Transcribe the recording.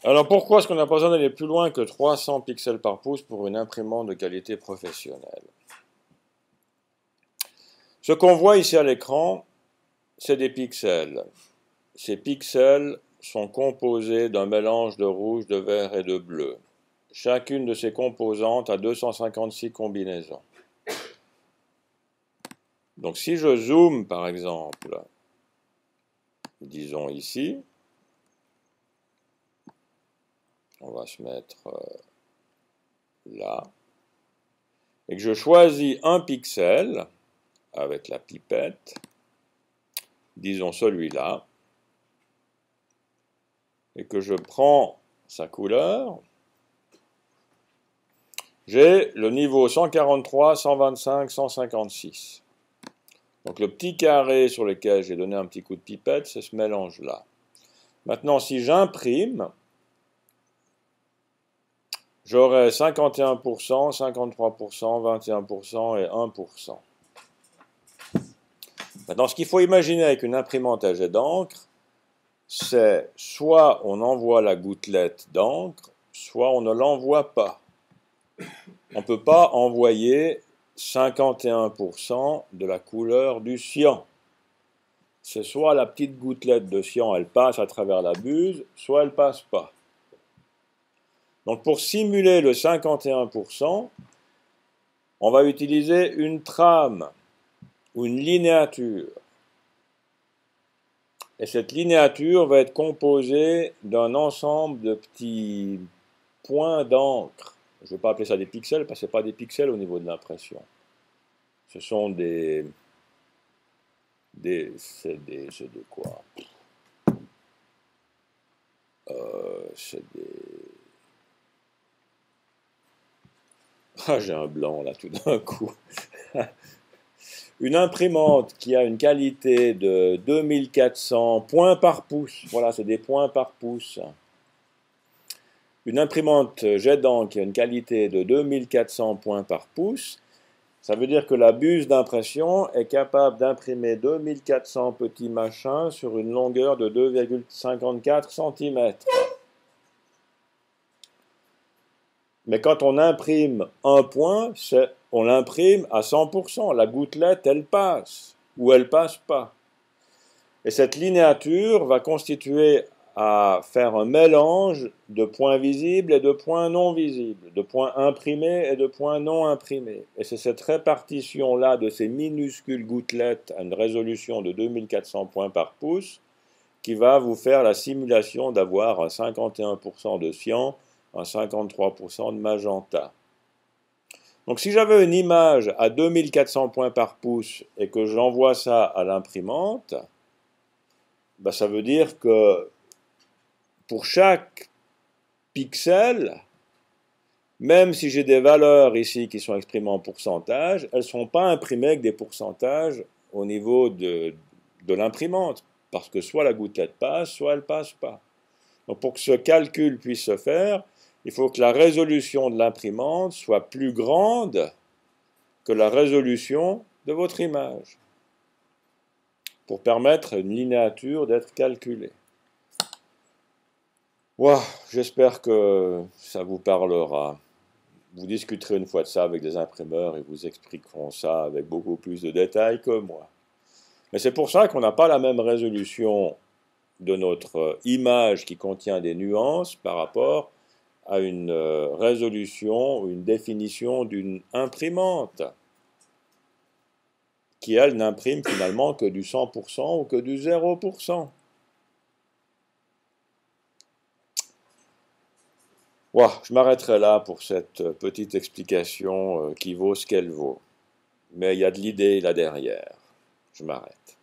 Alors pourquoi est-ce qu'on n'a pas besoin d'aller plus loin que 300 pixels par pouce pour une imprimante de qualité professionnelle? Ce qu'on voit ici à l'écran, c'est des pixels. Ces pixels sont composés d'un mélange de rouge, de vert et de bleu. Chacune de ces composantes a 256 combinaisons. Donc si je zoome par exemple, disons ici, on va se mettre là, et que je choisis un pixel avec la pipette, disons celui-là, et que je prends sa couleur, j'ai le niveau 143, 125, 156. Donc le petit carré sur lequel j'ai donné un petit coup de pipette, c'est ce mélange-là. Maintenant, si j'imprime, j'aurai 51%, 53%, 21% et 1%. Maintenant, ce qu'il faut imaginer avec une imprimante à jet d'encre, c'est soit on envoie la gouttelette d'encre, soit on ne l'envoie pas. On ne peut pas envoyer 51% de la couleur du cyan. C'est soit la petite gouttelette de cyan, elle passe à travers la buse, soit elle ne passe pas. Donc pour simuler le 51%, on va utiliser une trame ou une linéature. Et cette linéature va être composée d'un ensemble de petits points d'encre. Je ne vais pas appeler ça des pixels, parce que ce n'est pas des pixels au niveau de l'impression. Ce sont c'est des quoi? C'est des... Ah, j'ai un blanc là tout d'un coup. Une imprimante qui a une qualité de 2400 points par pouce. Voilà, c'est des points par pouce. Une imprimante jet d'encre qui a une qualité de 2400 points par pouce. Ça veut dire que la buse d'impression est capable d'imprimer 2400 petits machins sur une longueur de 2,54 cm. Mais quand on imprime un point, on l'imprime à 100%. La gouttelette, elle passe, ou elle passe pas. Et cette linéature va constituer à faire un mélange de points visibles et de points non visibles, de points imprimés et de points non imprimés. Et c'est cette répartition-là de ces minuscules gouttelettes à une résolution de 2400 points par pouce qui va vous faire la simulation d'avoir un 51% de cyan, un 53% de magenta. Donc si j'avais une image à 2400 points par pouce et que j'envoie ça à l'imprimante, ben ça veut dire que pour chaque pixel, même si j'ai des valeurs ici qui sont exprimées en pourcentage, elles ne sont pas imprimées avec des pourcentages au niveau de l'imprimante, parce que soit la gouttelette passe, soit elle ne passe pas. Donc pour que ce calcul puisse se faire, il faut que la résolution de l'imprimante soit plus grande que la résolution de votre image, pour permettre à une linéature d'être calculée. Wow, j'espère que ça vous parlera. Vous discuterez une fois de ça avec des imprimeurs et vous expliqueront ça avec beaucoup plus de détails que moi. Mais c'est pour ça qu'on n'a pas la même résolution de notre image qui contient des nuances par rapport à une résolution ou une définition d'une imprimante qui, elle, n'imprime finalement que du 100% ou que du 0%. Wow, je m'arrêterai là pour cette petite explication qui vaut ce qu'elle vaut. Mais il y a de l'idée là derrière. Je m'arrête.